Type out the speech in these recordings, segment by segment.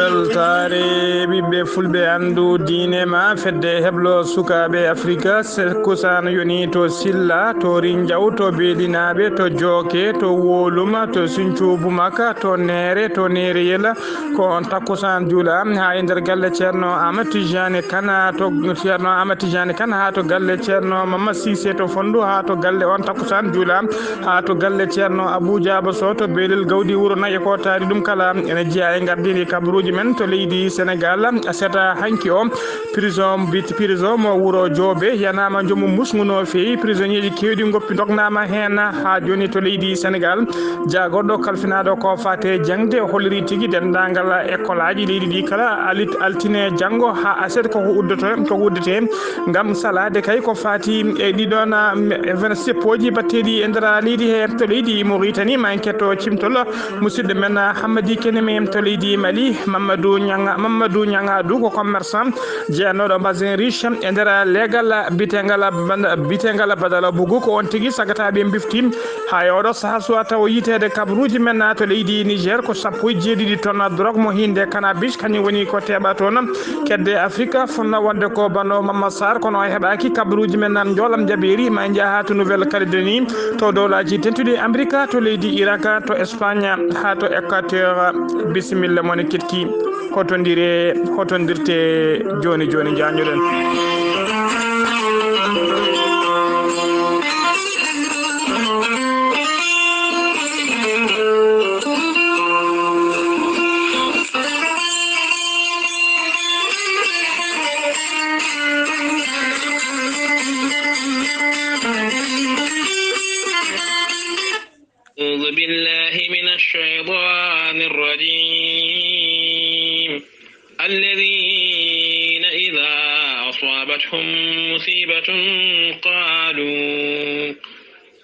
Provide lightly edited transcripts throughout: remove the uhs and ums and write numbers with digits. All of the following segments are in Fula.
weltare ɓiɓɓe fulɓe andu diine ma fedde heblo sukaɓe afrique kusano yoni to silla to rindiaw to beelinaɓe to jooke to woluma to Sinthiou Boumaka to nere yela ko on takkusan juula ha e nder galle ceerno Amadou Tidiane Kane to ceerno Amadou Tidiane Kane ha to galle ceerno Mamadou Cissé to Fondu ha to galle on takkusan juula ha to galle ceerno Abou Diaba Sow to beelel gawdi wuro nayi ko taari ɗum kala ene jeeya e gardini kabaruji men to leydi Sénégal seta hanki o prison biti prison mo wuro Diobe yanama joomum musguno feewi prisonnier ji kewɗi goppi dognama hen ha joni to leydi Sénégal jagoɗo kalfinaɗo ko fate jangde holliri tigui dendagal école aji leydi ɗi kala altine janggo ha aset koko uddete gam salade kay ko fati e ɗiɗon 27 oji batteɗi e nder leydi he to leydi Mauritanie ma en ketto cimtol musidɗo men Hammadi Keneme to leydi Mali Mamadou Niangadou ko commerçant jeeyanoɗo basin riche e nder legal bitegal Badala Bougou ko on tigui sagataɓe bifti ha oɗo saaha suwa taw yitede kabaruji men to leydi Niger ko 17 tonnes drogue mo hinde cannabis kañum woni ko teɓa toon kedde Afrique fonno wonde ko bano Mamadou Sarr kono heɓaki kabaruji men joolam jaɓeri ma jaaha to Nouvelle Calédonie to dowlaji tentuɗi Amérique to leydi Irak to Espagne ha to Équateur bisimilla moni ketki hotondirte joni jañoɗen أعوذ بالله من الشيطان الرجيم الذين إذا أصابتهم مصيبة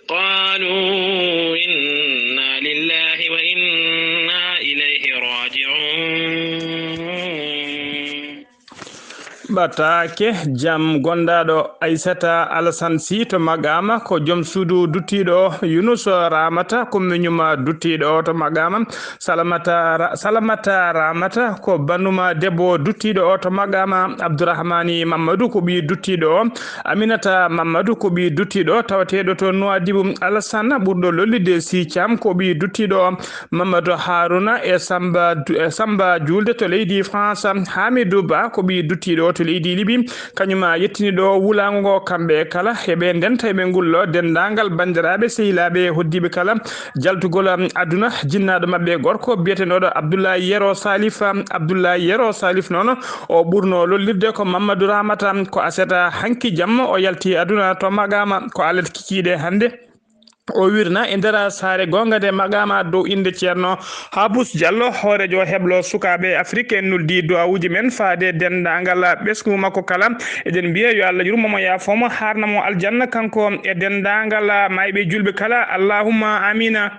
قالوا إنا لله وإنا إليه راجعون ɓattake jam gondaɗo Aissata Alassane Sy to Magama ko joom suudu duttiɗo Younous Ramata ko miñuma duttiɗo to Magama Salamata Ramata ko bannuma debbo duttiɗo to Magama Abdourahmani Mamadou ko ɓi duttiɗo Aminata Mamadou ko ɓi duttiɗo tawateɗo to Nouadhibou Alassane ɓurɗo lollide Sy Thiam ko ɓi duttiɗo Mamadou Harouna e Samba Julde to leydi France Hamidou Ba ko ɓi duttiɗo to leydi Libi kañuma yettini ɗo wulango kamɓe kala heɓe ndenta eɓe ngullo dendagal bandiraɓe sehilaɓe hoddiɓe kala jaltugol aduna jinnaɗo mabɓe gorko biyeteɗo Abdoulaye Yero Salif noon o ɓurno lollirde ko Mamadou Ramata ko aseta hanki jamma o yalti aduna to Magama ko alet kikiɗe hande o wirna e nder saare gonga de Magama dow inde ceerno Habous Diallo hoorejo heblo sukaɓe Afrique en nuldi duwawuji men faade dendagal ɓesgu makko kala eɗen mbiya yo Allah yurmomo yaafomo harnamo aljanna kanko e dendagal mayɓe julɓe kala allahumma amina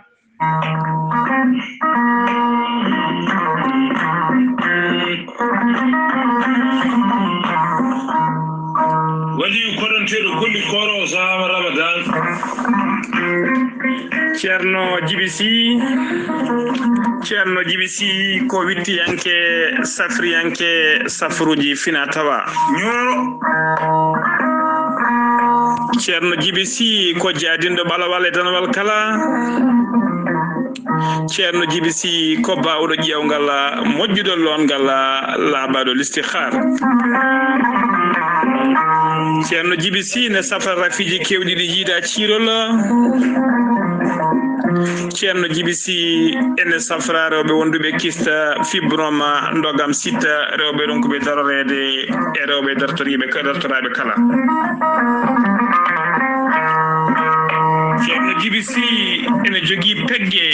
waɗi koɗonteɗo golli koro sahaba Ramadan ceerno Djiby Sy ko wittiyanke safriyanke safruji fina tawa ñoro ceerno Djiby Sy ko jaadinɗo ɓalawal e tanwal kala ceerno Djiby Sy ko bawɗo ƴewgal moƴƴuɗo longal laabaɗo l'istikhar ceerno Djiby Sy ne safra rafiji kewɗi ɗi jiida ciirol ceerno Djiby Sy ene safra rewɓe wonduɓe kista fibroma ndogam sitta rewɓe ronkuɓe darorede e rewɓe dartoraɓe kala ceerno Djiby Sy ene jogui pegge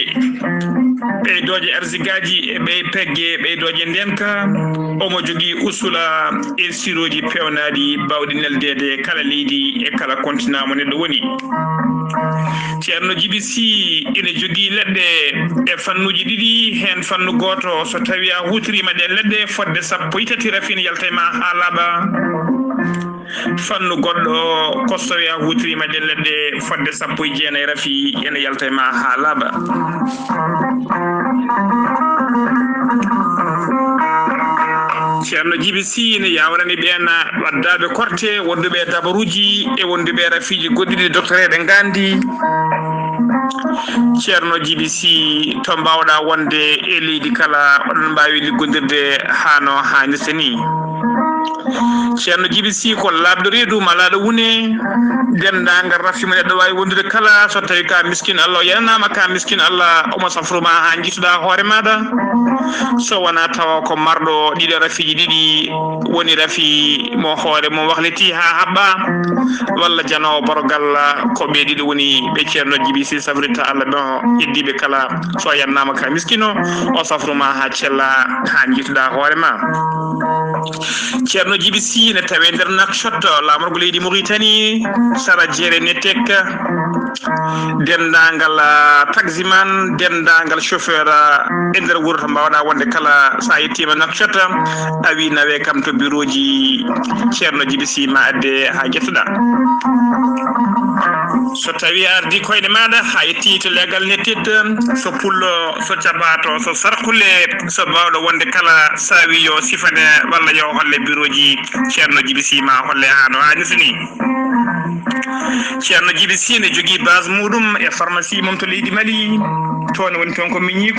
ɓeydoje arsigaji e pegge ɓeydoje ndenka omo jogui usula e siroji pewnaɗi bawɗi neldede kala leydi e kala continent mo neɗɗo woni ceerno Djiby Sy ene jogui leɗɗe e fannuji ɗiɗi hen fannu goto so tawi a hutorima ɗe leɗɗe fodde 13 rafine yalta ma ha laaɓa fannu goɗɗo kostowe a hutorima ɗe leɗɗe fodde 19 rafi ene yalta ma ha laaɓa ceerno Djiby Sy ne yawrani ɓen waddaɓe korte wonduɓe dabaruji e wonduɓe rafiji goɗɗiɗi doctorede gandi ceerno Djiby Sy to mbawɗa wonde e leydi kala oɗon mbawi liggodirde hano hannirta ni ceerno Djiby Sy ko labɗo reedu malaɗo wune dendagal rafi mo neɗɗo wawi wondude kala so tawi ka miskin Allah o yananama ka miskin Allah omo safruma ha jituɗa hoore maɗa so wona tawa ko marɗo ɗiɗo rafiji ɗiɗi woni rafi mo hoore mo wahliti ha haɓɓa walla janowo borogal ko ɓe ɗiɗo woni ɓe ceerno Djiby Sy safrita Allah ɗo heddiɓe kala so yannama ka miskino o safruma ha cella ha jituɗa hoore ma ceerno Djiby Sy ne tawe nder Nouakchott lamorgo leydi Mauritanie sara jeere netek dendagal taximan dendagal chauffeur e nder wuuro to mbawɗa wonde kala sa yettima Nouakchott a wi nawe kam to bureau ji ceerno Djiby Sy ma adde ha jettuɗa so tawi ardi koyɗe maɗa ha yetti to legal nettit so pullo so cabato so sarkule so mbawɗo wonde kala sa wi yo sifane walla yo holle bureau ji ceerno Djiby Sy ma holle hano hannirta ni ceerno Djiby Sy ne jogui base muɗum e pharmacie mum to leydi Mali toon woni toon ko miñi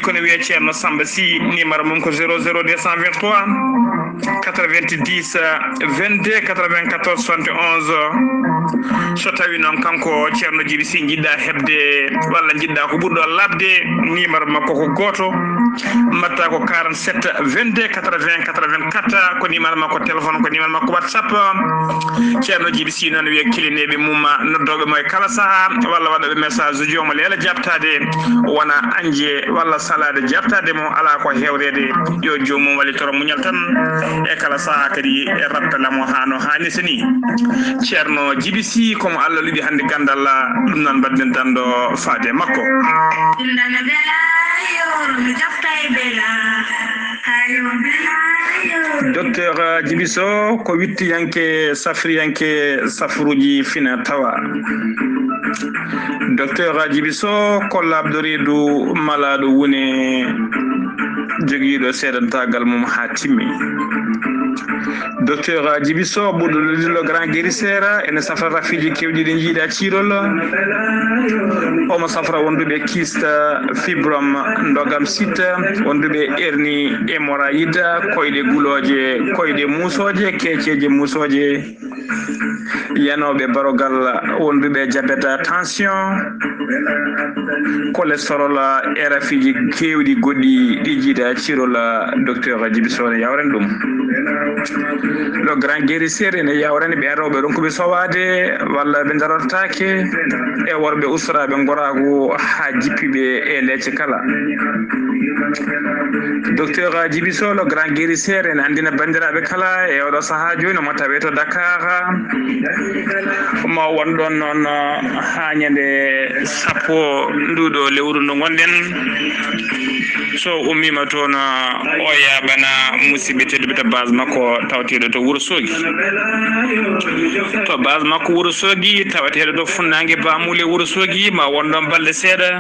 ko ne wiye ceerno Samba Sy numéro mum ko 00223 90 22 94 71 so tawi noon kanko ceerno Djiby Sy jiɗɗa hebde walla jiɗɗa ko ɓurɗo labde numéro makko ko goto mbatta ko 47 22 80 84 ko numéro makko téléphone ko numéro makko WhatsApp ceerno Djiby Sy noon wiye kilineɓe mum noddoɓe mo e kala saaha walla waɗoɓe message uji omo leela jabtade wona anje walla salade jabtade mo ala ko hewrede yo jomum wallitoro muñal tan e kala saaha kadi e rappelamo hano hannirta ni ceerno Djiby Sy komo Allah luɗi hande gandal ɗum noon mbaɗen danɗo faade makko docteur Djiby Sy ko wittiyanke safriyanke safruji fina tawa docteur Djiby Sy ko labɗo reedu malaɗo wone joguiɗo seedantagal mum ha timmi docteur Djiby Sy ɓurɗo lodilo grand guérisseur ene safra rafiji kewɗi ɗi jiiɗa cirol omo safra wonduɓe kiste fibrom ndogam site wonduɓe hernie hémorroïde koyɗe guloje koyɗe musoje keceje musoje yanoɓe barogal wonduɓe diabète tension cholestérol e rafiji kewɗi goɗɗi ɗi jiiɗa cirol docteur Djiby Sy ne yawren ɗum le grand guérisseur ene yawrani ɓe rewɓe ɗon koɓe sowade walla ɓe darotake e worɓe usraɓe gorago ha jippiɓe e lecce kala docteur Djiby Sy le grand guérisseur ene andina bandiraɓe kala e oɗo saaha joni mo tawe to Dakar ma won ɗon noon ha ñande sappo nduɗo lewru ndu gonɗen so ummima toon o yaɓana musidɓe tedduɓe to base makko tawateɗo to Wourossogui to base makko Wourossogui tawateɗo to funnague bamule Wourossogui ma wonɗon balɗe seeɗa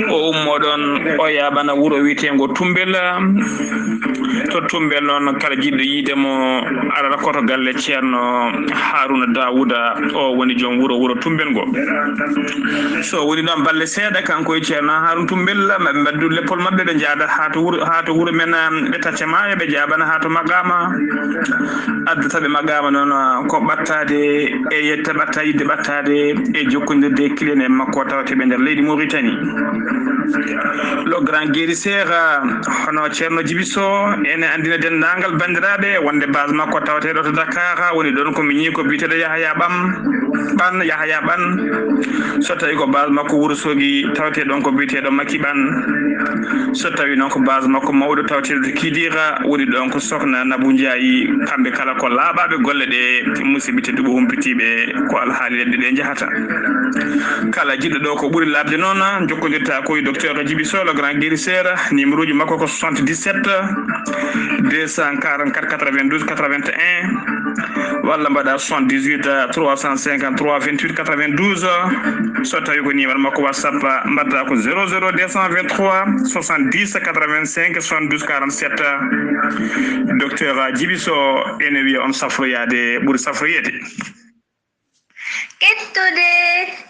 o ummoɗon o yaɓana wuuro wiyetego Tumbel to Tumbel noon kala jiɗɗo yiidemo aɗa koto galle ceerno Harouna Dawouda o woni joom wuuro Tumbel ngo so woni ɗon balɗe seeɗa kanko e ceerno Harouna Tumbel maɓe mbaddu leppol mabɓe ɓe jaada ha to wuuro men ɓe taccema ɓe jaɓana ha to Magama addataɓe Magama noon ko ɓattade e yetta ɓatta yidde ɓattade e jokkodirde kilien e makko tawateɓe nder leydi Mauritanie le grand guérisseur hono ceerno Djiby Sy ene andina dendagal bandiraɓe wonde base makko tawateɗo to Dakar woni ɗon ko miñi ko biteɗo Yahaya Ɓan so tawi ko base makko Wourossogui tawateɗon ko biteɗo Maki Ɓan so tawi noon ko base makko mawɗo tawateɗo to Kidira woni ɗon ko sokhna Nabou Ndiaye kamɓe kala ko laaɓaɓe golle ɗe musidɓe tedduɓe humpitiɓe ko alhaali leɗɗe ɗe jahata kala jiɗɗo ɗo ko ɓuuri labde noon jokkodirta koye docteur Djiby Sy le grand guérisseur numéro uji makko ko 77 244 92 81 walla mbaɗa 78 353 28 92 so tawi ko numéro makko WhatsApp mbadda ko 00 223 70 85 72 47 docteur Djiby Sow ene wiya on safroyade ɓuri safroyede kettude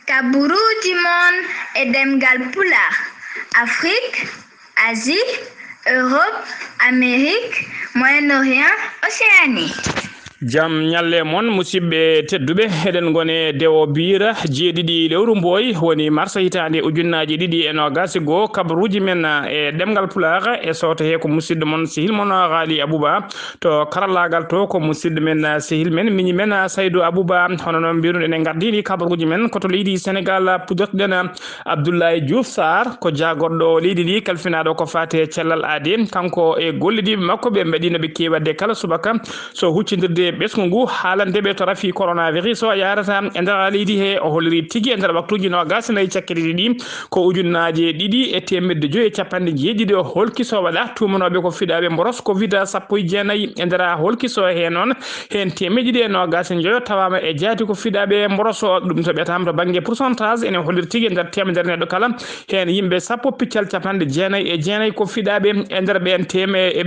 kaburuji mon e demgal pulaar Afrique, Asie, Europe, Amérique, Moyen-Orient, Océanie. jam nyalle mon musibbe tedduɓe eɗen gone dewo biira jeeɗiɗi lewru mboy woni mars hitande ujunnaji ɗiɗi e nogas go kabaruji men e ɗemgal pulaar e sowto he ko musidɗo mon sehil mon Ghali Abouba to karallagal to ko musidɗo men sehil men miñi men Saydou Abouba hono noon mbiruno enen gardini kabaruji men koto leydi Sénégal pudotɗen Abdoulaye Diouf Sarr ko jagorɗo leydi ndi kalfinaɗo ko fate cellal aade kanko e gollidiɓe makko ɓe mbaɗino ɓe kewade kala subaka so huccidirde ɓesgu ngu haalandeɓe to rafi coronavirus o yarata e nder leydi he o holliri tigui e nder waktuji nogas nayyi cakkiri ɗiɗi ko ujunnaje ɗiɗi e temedde joyyi e capanɗe jeeɗiɗi o holkiso waɗa tumanoɓe ko fiɗaɓe mboros covid 19 e nder holkiso he noon hen temedde ɗiɗi e nogas joyo tawama e jaati ko fiɗaɓe mboros o ɗum to ɓetama to banggue pourcentage ene holliri tigui e nder temedere neɗɗo kala hen yimɓe sappo piccal capanɗe jeenayyi e jeenayyi ko fiɗaɓe e nder ɓen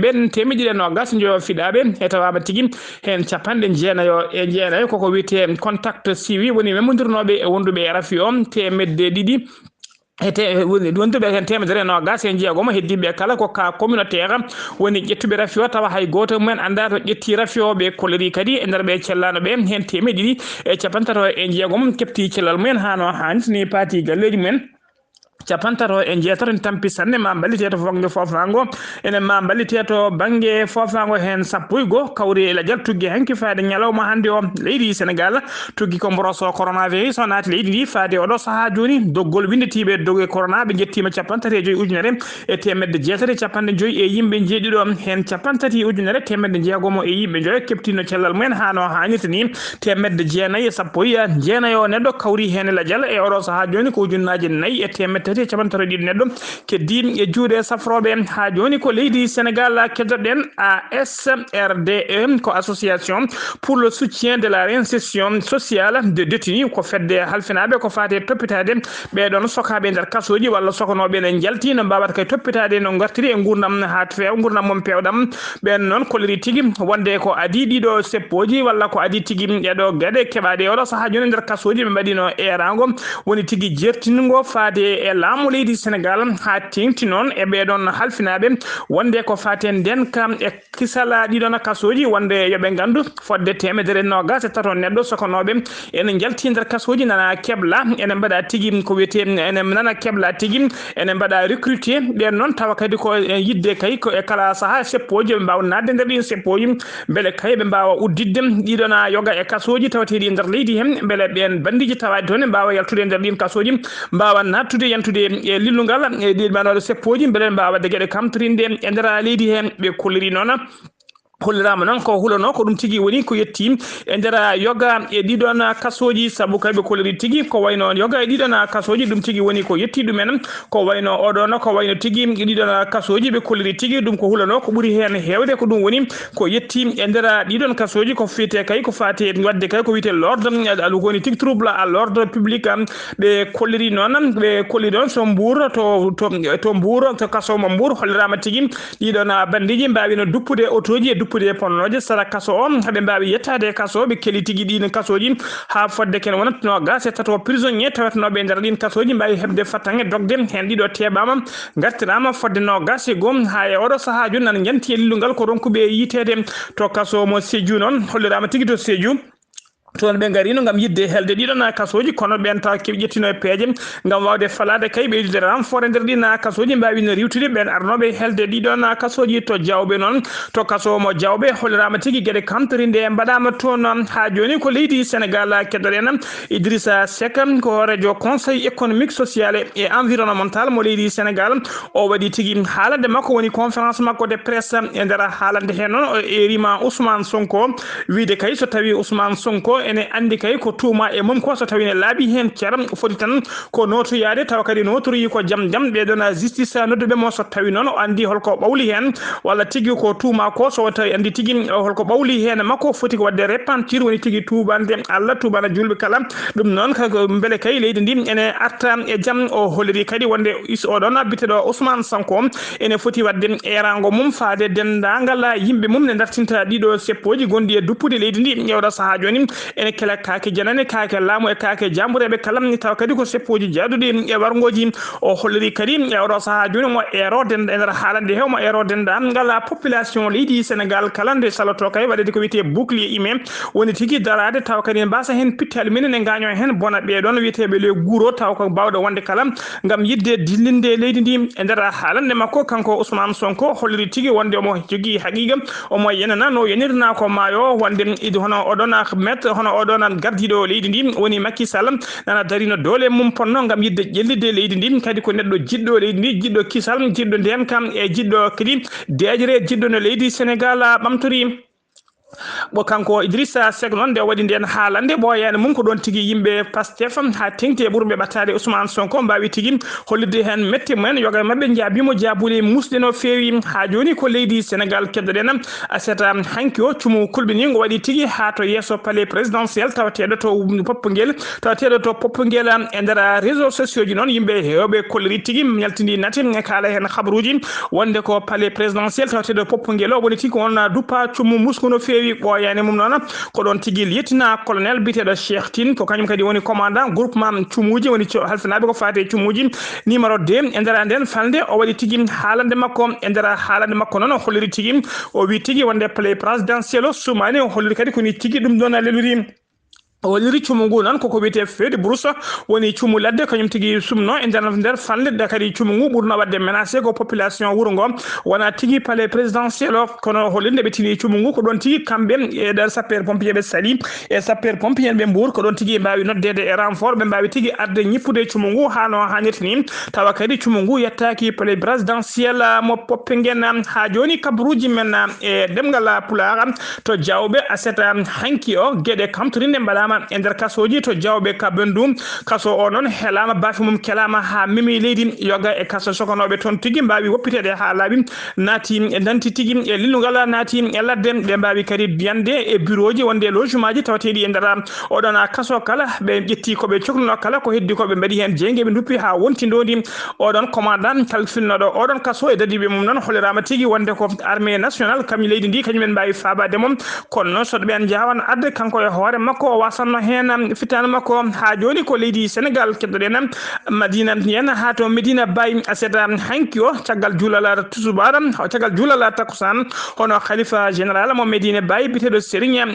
ɓen temedde ɗiɗi e nogas joyo fiɗaɓe e tawama tigui hen capanɗe jeenayo e jeenayo koko wiyete contact suivi woni memodirnoɓe e wonduɓe rafi o temedde ɗiɗi ete wonduɓe hen temedere nogas e jeegomo heddiɓe kala ko ka communautaire woni ƴettuɓe rafi o tawa hay goto mumen anda to ƴetti rafi o ɓe kolori kadi e nder ɓe cellano ɓe hen temedde ɗiɗi e capantato e jeegomo kefti cellal mumen hano hanniti ni paati galleji mumen capantato e jeetato en tampi sanne ma ballite to fonge fofango enen ma ballite to banggue fofango hen sappo e go kawri la jal tuggi hanki faade nyalawma hande o leydi Sénégal tuggi ko mboroso coronavirus o naati leydi ndi faade oɗo saaha joni doggol windetiɓe doge corona ɓe jettima capantati e joyyi ujunere e temedde jeetati capanɗe joyyi e yimɓe jeeɗiɗo hen capantati ujunere temedde jeegomo e yimɓe joyo keptino cellal mumen hano hannirta ni temedde jeenayyi e sappo e jeenayo neɗɗo kawri hen la jal e oɗo saaha joni ko ujunnaje nayyi e temedde capantato ɗiɗi neɗɗo keddi e juuɗe safroɓe ha joni ko leydi Sénégal keddoɗen ASRDE ko association pour le soutien de la réinsertion sociale de détenus ko fedde halfinaɓe ko fate toppitade ɓeɗon sokaɓe nder kasoji walla sokanoɓe ne jalti no mbawata kay toppitade no gartiri e gurdam ha feewa gurdam mom pewɗam ɓen noon kolliri tigui wonde ko adi ɗiɗo seppoji walla ko adi tigui ɗeɗo gueɗe keɓade oɗo saaha joni nder kasoji ɓe mbaɗino erago woni tigui jertingo fade e laamu leydi Sénégal ha tengti noon e ɓeɗon halfinaɓe wonde ko faten denka e kisala ɗiɗon kasoji wonde yoɓe gandu fodde temedere nogas e tato neɗɗo sokanoɓe ene jalti nder kasoji nana kebla ene mbaɗa tigui ko wiyete ene nana kebla tigui ene mbaɗa recruté ɓen noon tawa kadi ko yidde kay ko e kala saaha seppoji ɓe mbawa nadde nder ɗin seppoji beele kay ɓe mbawa uddidde ɗiɗon yoga e kasoji tawateɗi nder leydi hen beele ɓen bandiji tawade toon mbawa yaltude nder ɗin kasoji mbawa nattude yantude e lillugal e ɗi manoɗo seppoji beele mbawa wadde gueɗe kamtorinde e nder leydi hen ɓe kolliri noon hollirama noon ko hulono ko ɗum tigui woni ko yetti e nder yoga e ɗiɗon kasoji saabu kayɓe kolliri tigui ko wayno yoga e ɗiɗon kasoji ɗum tigui woni ko yetti ɗumen ko wayno oɗon ko wayno tigui ɗiɗon kasoji ɓe kolliri tigui ɗum ko hulono ko ɓuuri hen hewde ko ɗum woni ko yetti e nder ɗiɗon kasoji ko fiyete kay ko fate wadde kay ko wiyete l'ordre woni tigui trouble à l'ordre public ɓe kolliri noon ɓe kolliri noon so Mbour to Mbour to kasomo Mbour hollirama tigui ɗiɗon bandiji mbawino duppude autoji e duppude ponnoje sara kaso o haɓe mbawi yettade kaso ɓe kelli tigui ɗin kasoji ha fodde ken wonat nogas e tato prisonnier tawatanoɓe nder ɗin kasoji mbawi hebde fattange dogde hen ɗiɗo teɓama gartirama fodde nogas e goom ha e oɗo saaha joni nan janti e lillugal ko ronkuɓe yitede to kaso mo Sédhiou noon hollirama tigui to Sédhiou toon ɓe garino gam yidde helde ɗiɗon kasoji kono ɓen taw keɓe ƴettino e peeje gam wawde falade kay ɓeydude renfort e nder ɗin kasoji mbawino riwtude ɓen arnoɓe helde ɗiɗon kasoji to Diawɓe noon to kaso mo Diawɓe hollirama tigui gueɗe kamtorinde mbaɗama toon ha joni ko leydi Sénégal keddoɗen Idrissa Seck ko radio conseil économique social et environnemental mo leydi Sénégal o waɗi tigui haalande makko woni conférence makko de presse e nder haalande hen noon o erima Ousmane Sonko wiide kay so tawi Ousmane Sonko ene andi kay ko tuuma e mum ko so tawine laabi hen ceram foti tan ko notoyade taw kadi notori ko jam be dona justice nodduɓe mo so tawi noon o andi holko ɓawli hen walla tigi ko tuuma ko so tawi andi tigi holko ɓawli hen makko foti ko wadde repentir woni tigi tubande Allah tubana julɓe kala ɗum noon kako beele kay leydi ndi ene arta e jam o holliri kadi wonde oɗon biteɗo Ousmane Sonko ene foti wadde erango mum faade dendagal yimɓe mum ne dartinta ɗiɗo seppoji gondi e duppude leydi ndi ƴewɗo saaha joni ene kela kake janane kake laamu e kake jambureɓe kala taw kadi ko seppoji jaaduɗi e wargoji o holliri kadi e oɗo saaha joni mo ero denda e nder haalande he mo ero dendagal population leydi Sénégal kala nde saloto kay waɗede ko wiyete bouclier humain woni tigui darade taw kadi en mbasa hen pittali men ne gaño hen bona ɓeɗon wiyeteɓe le guro taw ko bawɗo wonde kala gam yidde dillinde leydi ndi e nder haalande makko kanko Ousmane Sonko holliri tigui wonde omo jogui haqiqa omo yenana no yenirna ko maayo wonde hono oɗon maître hono oɗon gardiɗo leydi ndi woni Macky Sall nana darino dole mum ponno gam yidde ƴellide leydi ndi kadi ko neɗɗo jiɗɗo leydi ndi jiɗɗo kisal jiɗɗo ndem kam e jiɗɗo kadi deejere jiɗɗo no leydi Sénégal ɓamtori bo kanko Idrissa Seck noon nde waɗi nden haalande ɓoyani mum ko ɗon tigui yimɓe Pastef ha tengti e ɓurɓe ɓattade Ousmane Sonko mbawi tigui hollirde hen metti mumen yoga mabɓe jaabimo jaabuli musde no fewi ha joni ko leydi Sénégal keddoɗen aseta hanki o cumu kulɓini waɗi tigui ha to yesso palais présidentiel tawateɗo to Poppguel e nder réseaux sociaux ji noon yimɓe hewɓe kolliri tigui ñaltidi nati e kaala hen habaruji wonde ko palais présidentiel tawateɗo Poppguel o woni tigui on duppa cumu musku no fewi ɓoyani mum noon ko ɗon tigui lieutenant colonel biteɗo Cheikh Tine ko kañum kadi woni commandant groupement cumuji woni halfinaɓe ko fate cumuji numéro 2 e nder nden falde o waɗi tigui haalande makko e nder haalande makko noon o holliri tigui o wi tigui wonde palais présidentiel o sumani o holliri kadi koni tigui ɗum ɗon lelori o waɗiri cumu ngu noon koko wiyete feuille de brousse woni cumu ladde kañum tigui sumno e nder falde kadi cumu ngu ɓurno wadde menacé ko population wuuro ngo wona tigui palais présidentiel o kono hollinde ɓe tini cumu ngu ko ɗon tigui kamɓe e ɗer sapeur pompier ɓe sali e sapeur pompier ɓe Mbour ko ɗon tigui mbawi noddede e renfort ɓe mbawi tigui arde ñippude cumu ngu ha no hannirta ni tawa kadi cumu ngu yettaki palais présidentiel mo Poppguel ha joni kabaruji men e ɗemgal Pulaar to Diawɓe aseta hanki o gueɗe kamtorinde mbaɗama e nder kasoji to Diawɓe ka Bendum kaso o noon helama bafi mum kelama ha memi leydi yoga e kaso sokonoɓe toon tigui mbawi woppitede ha laaɓi naati e danti tigui e lillugal naati e ladde ɓe mbawi kadi biyande e bureau ji wonde logement ji tawateɗi e nder oɗon kaso kala ɓe ƴetti koɓe cohluno kala ko heddi koɓe mbaɗi hen jeygue ɓe duppi ha wontidodi oɗon commandant kalfilnoɗo oɗon kaso e dadiɓe mum noon hollirama tigui wonde ko armée nationale kañum leydi ndi kañumen mbawi fabade mum kono noon soɗo ɓen jawan adde kanko e hoore makko o wasanno hen fitane makko ha joni ko leydi Sénégal keddoɗen Madina yen ha to Medina Baye aseta hanki o caggal juulala tusubara caggal juulala takusan hono khalifa général mo Medina Baye biteɗo Serigne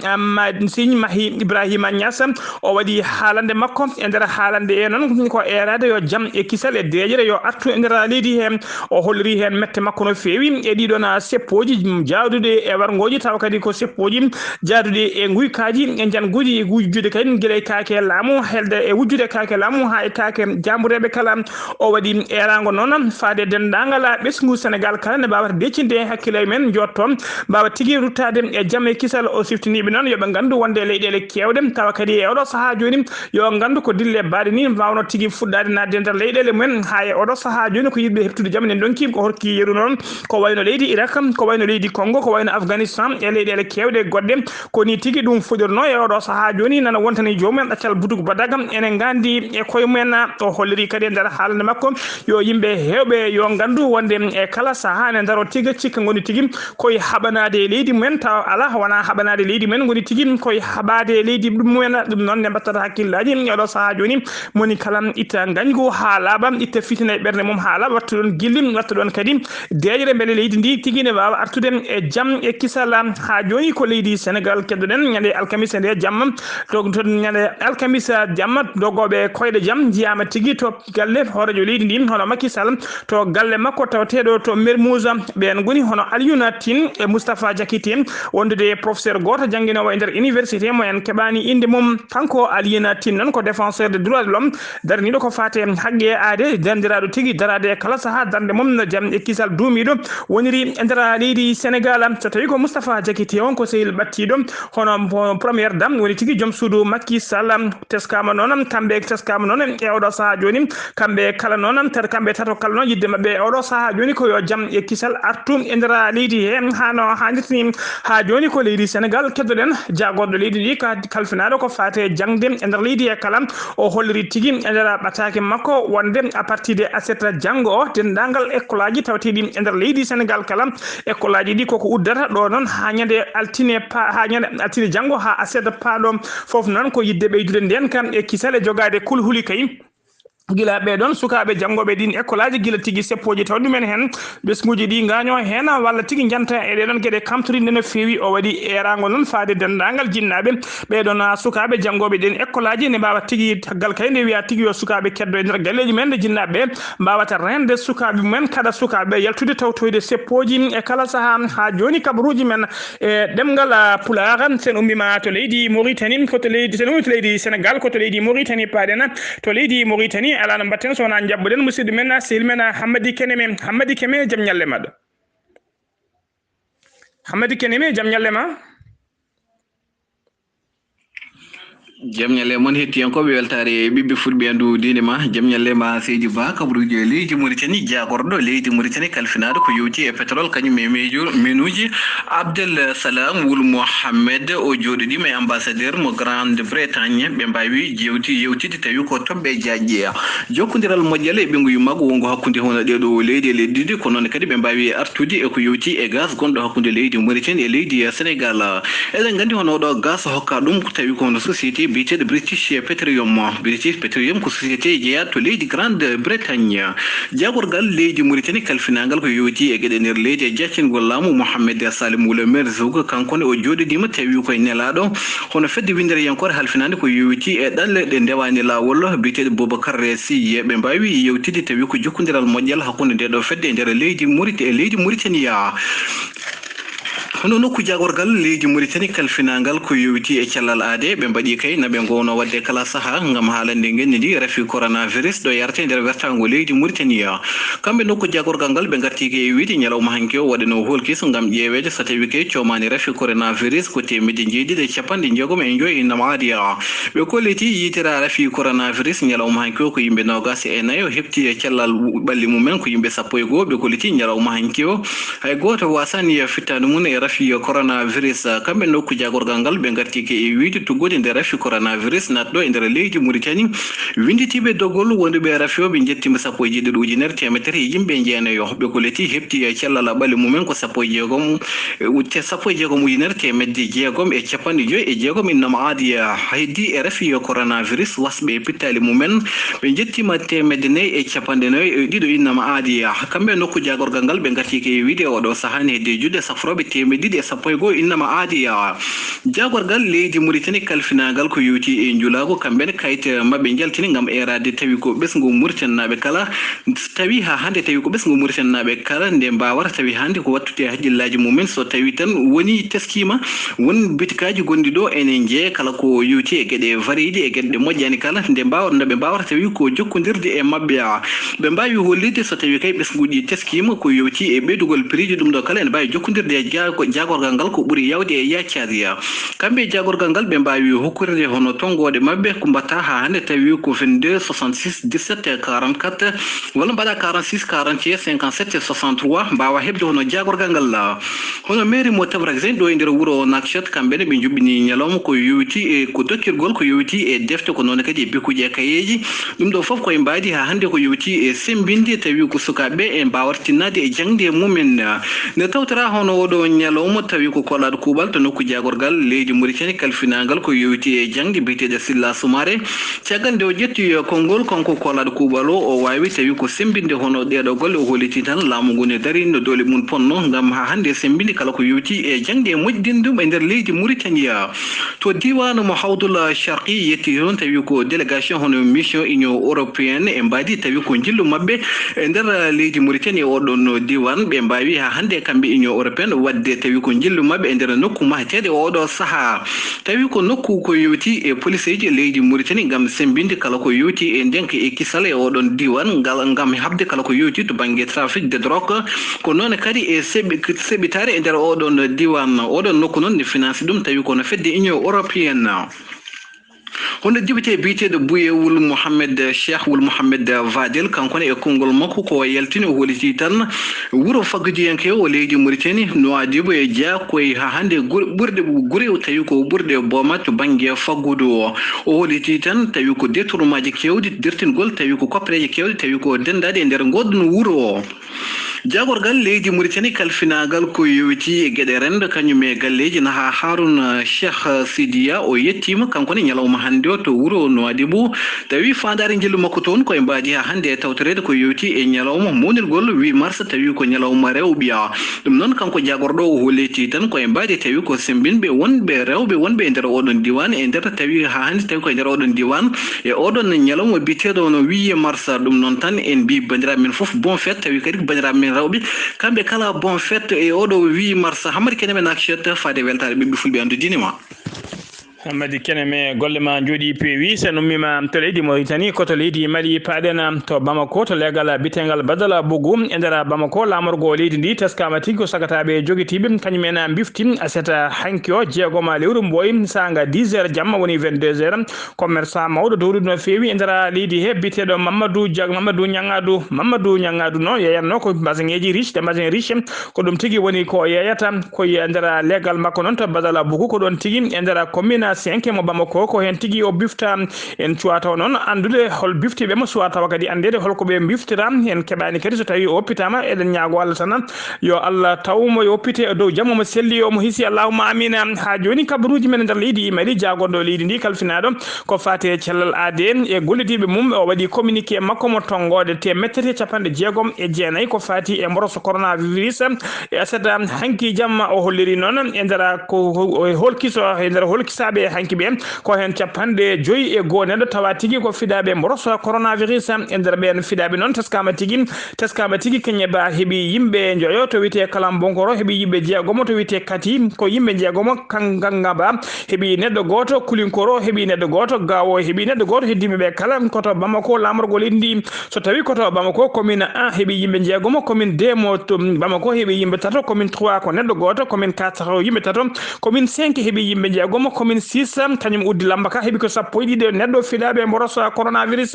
Mahi Ibrahima Niass o waɗi haalande makko e nder haalande e noon ko erade yo jaam e kisal e deejere yo artu e nder leydi hen o holliri hen mette makko no fewi e ɗiɗon seppoji jawdude e wargoji taw kadi ko seppoji jaadude e guykaji e janguji e wujjude kadi gueɗe kake laamu helde e wujjude kake laamu ha e kake jambureɓe kala o waɗi erago noon faade dendagal ɓesgu Sénégal kala ne mbawata deccinde hakkille men jotto mbawa tigui ruttade e jaam e kisal o siftiniɓe noon yooɓe gandu wonde leyɗele kewɗe tawa kadi e oɗo saaha joni yo gandu ko dille baɗe ni mbawno tigui fuɗɗade nadde nder leyɗele mumen ha e oɗo saaha joni ko yiɗɓe heftude jaam ne donki ko horki yeru noon ko wayno leydi Irak ko wayno leydi Congo ko wayno Afghanistan e leyɗele kewɗe goɗɗe koni tigui ɗum fuɗirno e oɗo saaha joni nana wontani jomumen ɗaccal butugo badaga ene gandi e koye mumen o holliri kadi e nder haalande makko yo yimɓe hewɓe yo gandu wonde e kala saaha ne daro tigui cikka goni tigui koye haɓanade leydi mumen taw ala wona haɓanade leydi mumen goni tigui koye haɓade leydi mumen ɗum noon ne mbattata hakkillaji oɗo saaha joni moni kala itta gañgu ha laaɓa itta fitina e ɓerde mum ha laaɓa watta ɗon guillim watta ɗon kadi deejere beele leydi ndi tigui ne wawa artude e jaam e kisal ha joni ko leydi Sénégal keddoɗen ñande alkamisa nde jamma to ñande alkamisa jamma dogoɓe koyɗe jaam jiyama tigui to galle horejo leydi ndi hono Macky Sall to galle makko tawateɗo to Mermoz ɓen goni hono Alioune Tine e Moustapha Diakité wondude professeur goto jangguinowo e nder université mo en keɓani inde mum kanko Alioune Tine noon ko défenseur des droits de l'homme darniɗo ko fate haqqe aade dandiraɗo tigui darade kala saaha darde mum no jaam e kisal duumiɗo woniri e nder leydi Sénégal so tawi ko Moustapha Diakité on ko sehil ɓattiɗo hono première dame woni tigui joom suudu Macky Sall teskama noon kamɓe teskama noon e oɗo saha joni kamɓe kala noon tata kamɓe tato kala noon yidde mabɓe oɗo saha joni ko yo jaam e kisal artu e nder leydi he hano hannirtini ha joni ko leydi Sénégal keddoɗen jagorɗo leydi ndi ka kalfinaɗo ko fate jangde e nder leydi e kala o holliri tigui e nder ɓatake makko wonde à partir de aset janggo o dendagal école aji tawteɗi e nder leydi Sénégal kala école aji ɗi koko uddata ɗo noon ha ñande altine janggo ha aset paaɗo foof noon ko yidde ɓeydude nden kam e kisal e jogade kulhuli kay gila ɓeɗon sukaɓe janggoɓe ɗin école aji gila tigui seppoji taw ɗumen hen ɓesguji ɗi gaño hen walla tigui janta e ɗeɗon gueɗe kamtorinde no fewi o waɗi erago noon faade dendagal jinnaɓe ɓeɗon sukaɓe janggoɓe ɗin école aji ne mbawa tigui taggal kay nde wiya tigui yo sukaɓe keddo e nder galleji men nde jinnaɓeɓe mbawata rende sukaɓe mumen kada sukaɓe yaltude tawtoyde seppoji e kala saaha ha joni kabaruji men e ɗemgal pulaar sen ummima to leydi Mauritanie koto leydi sen ummi to leydi Sénégal koto leydi Mauritanie paɗen to leydi Mauritanie ala no mbatten so wona jabbuɗen musidɗo men sehil men Hammady Keme jaam ñalle maɗa Hammady Keme jaam ñalle ma jam ñalle mon hettiyankoɓe weltare ɓiɓɓe fulɓe andu dine ma jam ñalle ma Seydi Ba kabaruji leydi Mauritanie jagorɗo leydi Mauritanie kalfinaɗo ko yewti e pétrole kañum e menuji Abdel Salam Wul Mohammed o joɗiɗima e ambassadeur mo Grande Bretagne ɓe mbawi yewtide tawi ko toɓɓe jaƴƴeya jokkodiral moƴƴal e ɓenguyu maggo wongo hakkude hono ɗeɗo leydi e leddiɗi ko noon kadi ɓe mbawi artude e ko yewti e gaz gonɗo hakkude leydi Mauritanie e leydi Sénégal eɗen gandi hono ɗo gaz hokka ɗum tawi ko hono société biyete British Petroleum ko société jeeya to leydi Grande Bretagne jagorgal leydi Mauritanie kalfinagal ko yewti e gueɗe nder leydi e jaccingol laamu Mohamed Salim Wul Merzoug kankone o joɗidima tawi koye nelaɗo hono fedde windere yankore halfinade ko yewti e ɗalle ɗe ndewani lawol biyete Boubacar Sy ɓe mbawi yewtide tawi ko jokkodiral moƴƴal hakkude nde ɗo fedde e nder leydi Mauritanie hono nokku jagorgal leydi Mauritanie kalfinagal ko yewti e cellal aade ɓe mbaɗi kay naɓe gowno wadde kala saaha gam haalande genndi rafi coronavirus ɗo yarte nder wertago leydi Mauritanie kamɓe nokku jagorgal ngal ɓe garti ke e wiide ñalawma hanki o waɗano holkis gam ƴeewede so tawi kay comani rafi coronavirus ko temedde jeeɗiɗi e capanɗe jeegom e joyi namadiya ɓe kolliti yitira rafi coronavirus ñalawma hanki o ko yimɓe nogas e nayyo hefti e cellal ɓalli mumen ko yimɓe sappo e goho ɓe kolliti ñalawma hanki o hay goto wasani fittade mum e rafi coronavirus kamɓe nokku jagorgal ngal ɓe garti ke e wiide tuggode nde rafi coronavirus natɗo e nder leydi Mauritanie winditiɓe doggol wonduɓe rafi o ɓe jettima sappo e jeeɗiɗi ujunere temetere yimɓe jeenayo ɓe koleti hefti e cellal ɓalli mumen ko sappo e jeegom ujunere temedde jeegom e capanɗe joyi e jeegom innama aadi heddi e rafi coronavirus wasɓe pittali mumen ɓe jettima temedde nayyi e capanɗe nayyi e ɗiɗo innama aadi kamɓe nokku jagorgal ngal ɓe garti ke e wiide oɗo sahani hedde juɗe safroɓe temedde ɗiɗi e sappo e goho innama aadi jagorgal leydi Mauritanie kalfinagal ko yewti e julago kamɓene kayit mabɓe jaltini gam erade tawi ko ɓesgu Mauritanie kala tawi ha hande tawi ko ɓesgu Mauritanie kala nde mbawata tawi hande ko wattude hajjillaji mumen so tawi tan woni teskima won bitikaji gonɗi ɗo ene jeeya kala ko yewti e gueɗe variɗi e gueɗe moƴƴani kala nde ɓe mbawata tawi ko jokkodirde e mabɓe ɓe mbawi hollirde so tawi kay ɓesguji teskima ko yewti e ɓeydugol prix ɗum ɗo kala ene mbawi jokkodirde e jagorgal ngal ko ɓuuri yawde e yaccadiya kamɓe jagorgal ngal ɓe mbawi hokkurde hono tongode mabɓe ko mbatta ha hande tawi ko 22 66 17 44 walla mbaɗa 46 41 57 63 mbawa hebde hono jagorgal ngal hono mairie mo Tabraxen ɗo e nder wuuro Nouakchott kamɓene ɓe juɓɓini ñalawma ko yewti e ko dokkirgol ko yewti e defte ko noon kadi e bikuji e kayeji ɗum ɗo foof koye mbadi ha hande ko yewti e sembinde tawi ko sukaɓe e mbawata tinnade e jangde mumen nde tawtara hono oɗo ñalawma tawi ko kolaɗo kuuɓal to nokku jagorgal leydi Mauritanie kalfinagal ko yewti e jangde biteɗe Silla Soumaré caggal nde o ƴetti konngol konko kolaɗo kuuɓal o wawi tawi ko sembinde hono ɗeɗo golle o holiti tan laamu ngu ne dari no dole mum ponno gam ha hande sembinde kala ko yewti e jangde e moƴƴindum e nder leydi Mauritanie to diwanu mo Hawdul Sharqi yetti toon tawi ko délégation hono mission union européenne e mbadi tawi ko jillu mabɓe e nder leydi Mauritanie oɗon diwan ɓe mbawi ha hande kamɓe union européenne wadde tawi ko jillu mabɓe e nder nokku mahetede oɗo saaha tawi ko nokku ko yewti e police ji leydi Mauritanie gam sembinde kala ko yewti e ndenka e kisal e oɗon diwan ngal gam habde kala ko yewti to banggue trafic de drogue ko noon kadi e seɓitare e nder oɗon diwan oɗon nokku noon ne finance ɗum tawi kono fedde union européenne hono dibite biiteɗo Bouyewul Mohammed Cheikh Wul Mohammed Vadel kankone e kongol makko ko yaltini o holiti tan wuro faggudiyanke o leydi Mauritanie Nouadhibou e dia koye ha hande ɓurde gure tawi ko ɓurde boma to banggue faggudu o holiti tan tawi ko détournement kewɗi dirtingol tawi ko koppereje kewɗe tawi ko dendade e nder goɗɗon wuro o jagorgal leydi Mauritanie kalfinagal ko yowiti e gueɗe rendo kañum e galleji naha Harouna Cheikh Sidiya o yettima kankone ñalawma hande o to wuro Nouadhibou tawi fandare jillu makko toon koye mbaadi ha hande e tawtorede ko yowiti e ñalawma monirgol 8 mars tawi ko ñalawma rewɓeya ɗum noon kanko jagorɗo o holliti tan koye mbaadi tawi ko sembinɓe wonɓe rewɓe wonɓe e nder oɗon diwan e nder tawi ha hande tawi koye nder oɗon diwan e oɗon ñalawma biteɗo no 8 mars ɗum noon tan en mbi bandiraɓe men foof bon fête tawi kadi bandiraɓe men rewɓe kamɓe kala bon fête e oɗo 8 mars Hamadi Kene men akchet faade weltare ɓiɓɓe fulɓe andu dinema Hamadi Kene me golle ma jooɗi peewi sen ummima to leydi Mauritanie koto leydi Mali paaɗen to Bamako to legal bitengal Badala Bougou e nder Bamako lamorgo leydi ndi teskama tigi ko sagataɓe joguitiɓe kañumen bifti aseta hanki o jeegoma lewru mboyi saga 10 h jamma woni 22 h commerçant mawɗo dowrude no feewi e nder leydi he biteɗo Mamadou Ñangadou no yeyanno ko mbaseŋeji riche de mbasen riche ko ɗum tigi woni ko yeyata koye nder legal makko noon to Badala Bougou ko ɗon tigi e nder commune 5 mo Bamako ko hen tigi o bifta en cuwataw noon andude hol biftiɓe mo suwatawa kadi andede holko ɓe biftira en keɓani kadi so tawi o oppitama eɗen ñaago Allah tan yo Allah tawmo yo oppite e dow jamma mo selli o mo hiisi allahumma amina ha joni kabaruji men nder leydi Mali jagoɗo leydi ndi kalfinaɗo ko fate cellal aade e gollitiɓe mum o waɗi communiqué makko mo tongode temettete capanɗe jeegom e jeenayyi ko fati e mboroso coronavirus e asata hanki jamma o holliri noon e nder ko holkiso e nder holkisaɓe hanki ɓe ko hen capanɗe 5 e goo neɗɗo tawa tigi ko fiɗaɓe mboroso coronavirus e nder ɓen fiɗaɓe noon teskama tigi keñeba heeɓi yimɓe joyo to wiyete Kalambonkoro heeɓi yimɓe jeegomo to wiyete Kati ko yimɓe jeegomo Kangaba heeɓi neɗɗo goto Kulinkoro heeɓi neɗɗo goto Gawo heeɓi neɗɗo goto heddiɓeɓe kala koto Bamako lamorgo leydi ndi so tawi koto Bamako commune 1 heeɓi yimɓe jeegomo commune 2 mo to Bamako heeɓi yimɓe tato commune 3 ko neɗɗo goto commune 4 yimɓe tato commune 5 heeɓi yimɓe jeegomo commune 6 kañum uddi Lambaka heeɓi ko 1 neɗɗo fiɗaɓe mboroso coronavirus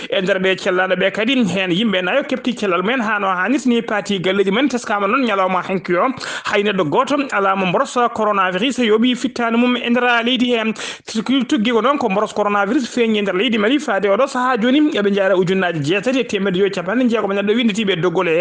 e nder ɓe cellaɗo ɓe kadi hen yimɓe nayo kepti cellal men hano hannit ni paati galleji men teskama noon ñalawma hanki o hay neɗɗo goto alamo mboroso coronavirus yoɓi fittani mum e nder leydi he tuggi ko noon ko mboroso coronavirus feeñi e nder leydi Mali faade oɗo saaha joni eɓe jaara ujunnaji 6 e temedde 9 capanɗe jeegom neɗɗo winditiɓe doggole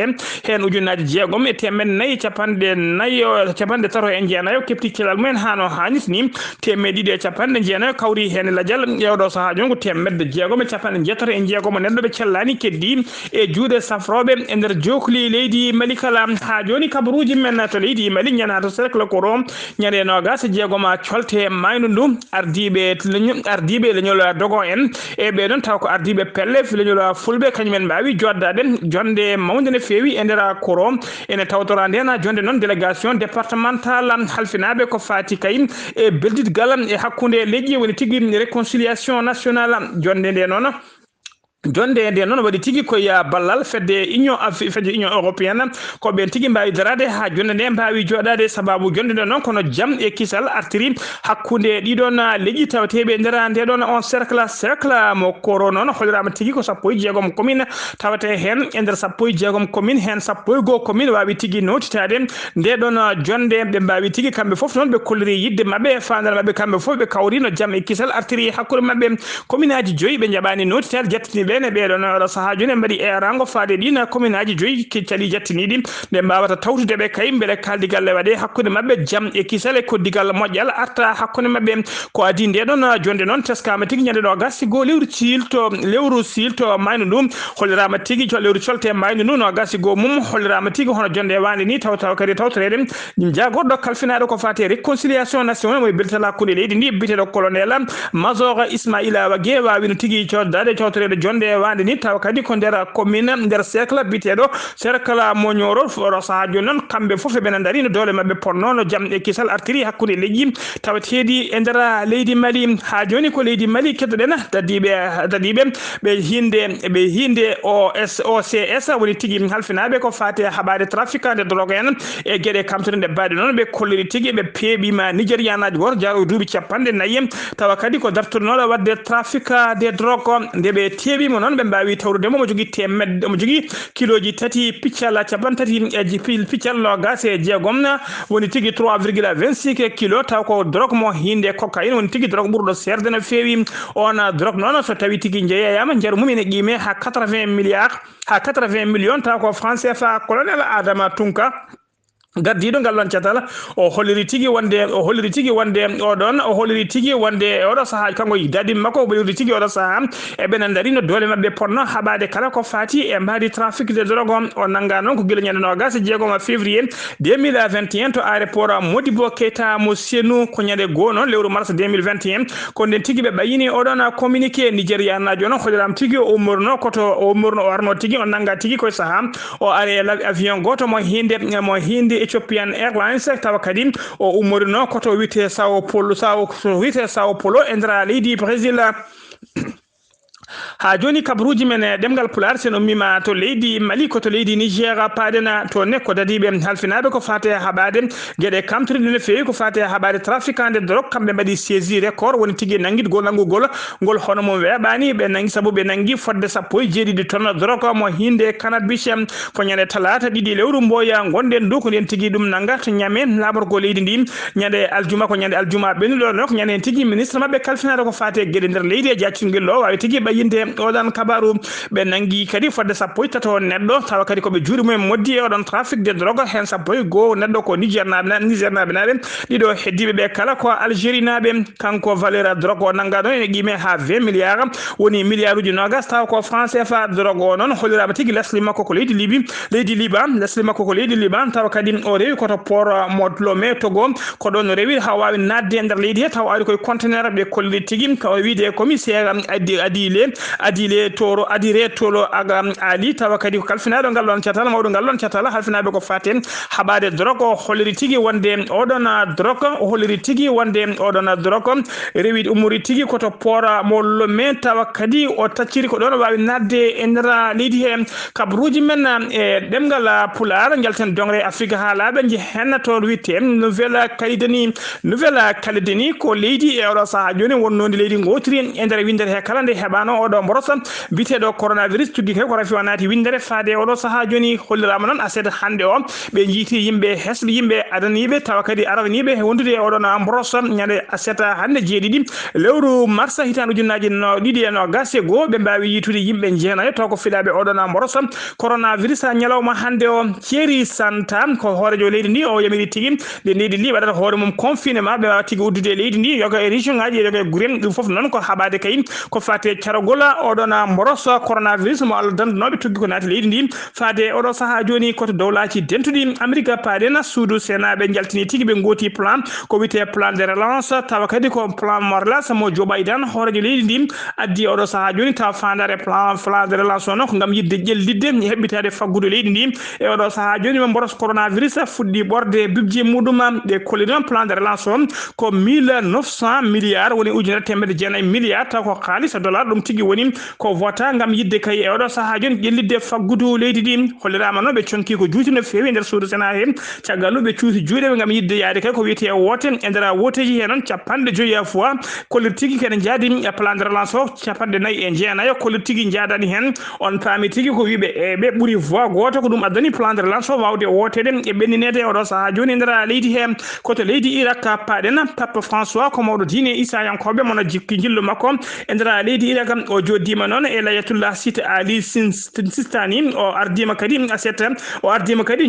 hen ujunnaji 6 e temedde 4 capanɗe tato e jeenayo kepti cellal men hano hannit ni temedde 2 e capanɗe jeenayo kawri hen ladial ƴewɗo saaha joni ko temedde 6 e capanɗe 6 neɗɗo ɓe cellani keddi e juuɗe safroɓe e nder jokli leydi Mali kala ha joni kabaruji men to leydi Mali ñanato cercle koro ñande nogas jeegoma colte maynu ndu ardiɓe leñol dogo en e ɓeɗon taw ko ardiɓe pelle leñol fulɓe kañumen mbawi joddade jonde mawde ne feewi e nder koro ene tawtora nden jonde noon délégation départemental halfinaɓe ko fati kay e belditgal e hakkude leƴƴi woni tigui réconciliation nationale jonde nde noon waɗi tigi koye ballal fedde union européenne ko ɓen tigi mbawi darade ha jonde nde mbawi joɗade sababu jonde nde noon kono jaam e kisal artiri hakkude ɗiɗon leƴƴi tawateɓe nder ndeɗon on cercle mo koro noon hollirama tigi ko 16 commune tawate hen e nder 16 commune hen 11 commune wawi tigi notitade ndeɗon jonde ɓe mbawi tigi kamɓe foof noon ɓe kolliri yidde mabɓe fandare mabɓe kamɓe foof ɓe kawrino jaam e kisal artiri hakkude mabɓe commune aji 5 ɓe jaɓani notitade jettiniɓe ene ɓeɗon oɗo saaha joni mbaɗi erango faade ɗina commune aji 5 caɗi jettiniɗi nde mbawata tawtude ɓe kay beele kaldigal waɗe hakkude mabɓe jaam e kisal e koddigal moƴƴal arta hakkude mabɓe ko adi ndeɗon jonde noon teskama tigui ñande ɗo gasi go lewru silto maynu ndu hollirama tigui lewru colte maynu ndu no gasi go mum hollirama tigui hono jonde wande ni taw kadi tawtorede jagorɗo kalfinaɗo ko fate réconciliation nationale moye beltala kude leydi ndi biteɗo colonel major Ismaïla Wagué wawino tigui coddade tawtorede jonde nde wande ni taw kadi ko nder commune nder cercle biteɗo cercle moñoro oɗo saha joni noon kamɓe foof ɓe dari no dole mabɓe ponno no jamɗe kisal artiri hakkude leydi tawateedi e nder leydi Mali ha joni ko leydi Mali keddoɗen dadiɓe ɓe hinde OCS woni tigui halfinaɓe ko fate haɓade trafiquant de drogue en e gueɗe kamtude nde mbaɗi noon ɓe kolliri tigui ɓe peeɓima nigérianaji woto jaaɗo duuɓi 40 tawa kadi ko dartonoɗo wadde trafic de drogue nde ɓe teeɓimo noon ɓe mbawi tawrudemo omo jogui omo jogui kiloji 3 piccal 30 e piccal 26 woni tigui 3,26 kilo taw ko drogue mo hinde cocaine woni tigui drogue ɓurɗo serde no feewi on drogue noon so tawi tigui jeeyayama jaru mum ene qime ha 80 millions taw ko franc CFA colonel Adama Tunka gaddiɗo ngal ɗon catal o holliri tigui wonde oɗo saaha kanko dadim makko o ɓoyri tigui oɗo saaha e ɓenen dari no dole mabɓe ponno haɓade kala ko fati e mbaadi trafic de drogue o nanga noon ko guila ñande 26 février 2021 to aéroport Modibo Keita mo Sénou ko ñande goo noon lewru mars 2021 ko nden tigui ɓe ɓayini oɗon communiqué nigéria najo noon holliram tigui o ummorno o arno tigui o nanga tigui koye saaha o ari avion goto mo hinde Ethiopian Airlines tawa kadi o ummorino koto wite Sao Paulo e nder leydi Brésil ha joni kabruji men demgal pular sen mima to leydi Mali ko to leydi Niger paadena to nekko dadiɓe halfinaɓe ko fate haɓade gueɗe kamtude no fewi ko fate haɓade trafiquant de drogue kamɓe mbaɗi saisi record woni tigui nanguidgol nangugol ngol hono mum weeɓani ɓe nangui saabu ɓe nangui fodde 17 tonnes drogue mo hinde cannabis ko ñande talata 2 lewru mboya gonden dow ko nden tigui ɗum nanga to ñame laamorgo leydi ndi ñande aljuma ɓennuɗo no ko ñande tigui ministre mabɓe kalfinade ko fate gueɗe nder leydi e jaccungel o wawi tigui ɓayinde oɗon kabaru ɓe nangui kadi fodde 17 neɗɗo tawa kadi koɓe juuri mumen moddi e oɗon trafic de drogue hen 12 neɗɗo ko Niger naɓe ɗiɗo heddiɓe ɓe kala ko Algérie naɓe kanko valeur drogue o nanga ɗon ene qime ha 20 milliards woni milliard uji 20 tawa ko franc CFA drogue o noon hollirama tigui lesli makko ko leydi Liban tawa kadi o rewi koto port Lomé Togo ko ɗon rewi ha wawi nadde e nder leydi he tawa ari koye conteneur ɓe kolliri tigui ko wiide commissaire adile toro aga ali tawa kadi ko kalfinaɗo ngal ɗon catal mawɗo ngal ɗon catal halfinaɓe ko faten haɓade drogue o holliri tigui wonde oɗon drogue rewi umuri tigui koto port mo Lomé tawa kadi o tacciri ko ɗon wawi nadde e nder leydi he kabruji men e ɗemgal pular jalten dongre Afrique haalaɓe jehen to witte Nouvelle Calédonie ko leydi e oɗo saaha joni wonnode leydi gotiri e nder windere he kala nde heɓano oɗo mborosa biteɗo coronavirus tugui kay ko rafi o naati windere faade oɗo saaha joni hollirama noon aset hande o ɓe jiiti yimɓe hesɓe yimɓe adaniɓe tawa kadi araniɓe wondude e oɗon mborosa ñande aset hande 7 lewru mars hitande ujunnaji 2021 ɓe mbawi yitude yimɓe jeenayo taw ko fiɗaɓe oɗon mborosa coronavirus ñalawma hande o Thierry Santa ko hoorejo leydi ndi o yamiri tigui nde leydi ndi waɗata hoore mum confinement ɓe wawa tigui uddude e leydi ndi yoga e région ngaji yoga e guuren ɗum foof noon ko haɓade kay ko fate carogola oɗon mborosa coronavirus mo Allah dandunoɓe tugui ko naati leydi ndi faade oɗo saaha joni koto dowlaci dentuɗi Amérique paadena suudu sénaɓe jaltini tigui ɓe gooti plan ko wiyete plan de relance tawa kadi ko plan morlas mo Joe Biden hoorejo leydi ndi addi oɗo saaha joni tawa fandare plan de relance o noon ko gam yidde ƴellidde e heɓɓitade faggudu leydi ndi e oɗo saaha joni mo mboros coronavirus fuɗɗi ɓorde budget muɗum ɗe kolli noon plan de relance o ko 1900 milliards woni ujunere 900 milliards taw ko haalis dollar ɗum tigui woni ko vota gam yidde kay e oɗo saaha joni ƴellidde faggudu leydi ndi hollirama noon ɓe conki ko juuti no fewi nder suudu sénat he caggal ɗum ɓe cuuti juuɗe gam yidde yaade kay ko wiyete woote e nder woteji he noon 50 fois kollir tigui kene jaadi e plan de relance o 49 kollir tigui jaadani hen on paami tigui ko wiɓe ɓe ɓuuri voix goto ko ɗum addani plan de relance o wawde wotede e ɓenninede e oɗo saaha joni e nder leydi he koto leydi Irak paɗen Pape François ko mawɗo diine Isayankoɓe mono jikki jillu makko e nder leydi Irak o joddima noon e Layatullah Siti Ali Sistani o ardima kadi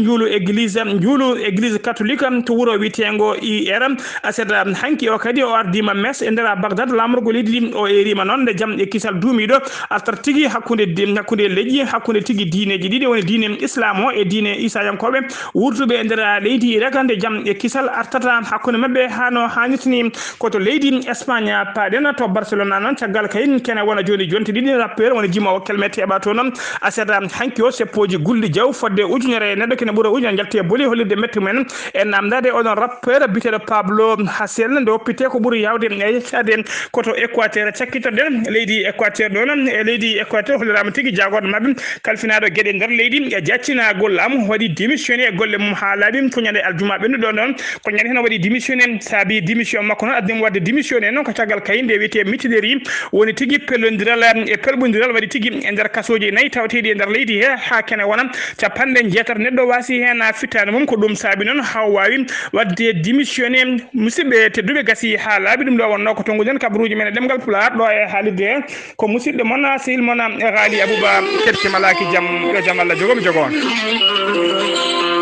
juulu église catholique to wuuro witengo IR aset hanki o kadi o ardima mes e nder Bagdad lamorgo leydi ɗi o erima noon nde jaam e kisal duumiɗo artat tigui hakkude leƴƴi hakkude tigui diineji ɗiɗi woni diine islam o e diine Isayankoɓe wurtuɓe e nder leydi Irak nde jaam e kisal artata hakkude mabɓe hano hannitini koto leydi Espagne paɗen to Barcelona noon caggal kay kene wona joni jonte ɗiɗi rappeur woni jima o kelmete heɓa to noon aseda hanki o seppoji gulli jaw fodde ujunere neɗɗo kene ɓuura ujunere jalti e boli hollirde metti men e namdade oɗon rappeur biteɗo Pablo Hassel nde hoppite ko ɓuuri yawde e yettade koto Équateur cakkitoɗen leydi Équateur ɗo noon e leydi Équateur hollirama tigui jagoɗo mabɓe kalfinaɗo gueɗe nder leydi e jaccinagol am waɗi démissionné e golle mum ha laaɓi ko ñande aljuma ɓennuɗo noon ko ñande hen waɗi démissionné saabi démission makko noon addimo wadde démissionné noon ko caggal kayinde wiyete mitinéri woni tigui pellodiral e pelɓodiral waɗi tigui e nder kasoji 4 tawteɗi e nder leydi he ha kene wona capanɗe jeetati neɗɗo wasi hen fittade mum ko ɗum saabi noon haw wawi wadde démissionné musidɓe tedduɓe gasi ha laaɓi ɗum ɗo wonno ko tonguɗen kabaruji men e ɗemgal Pulaar ɗo e haalirde he ko musidɗo moon sehil moon Ghali Abouba ketti malaki jaam yo jaam Allah jogomi jogo on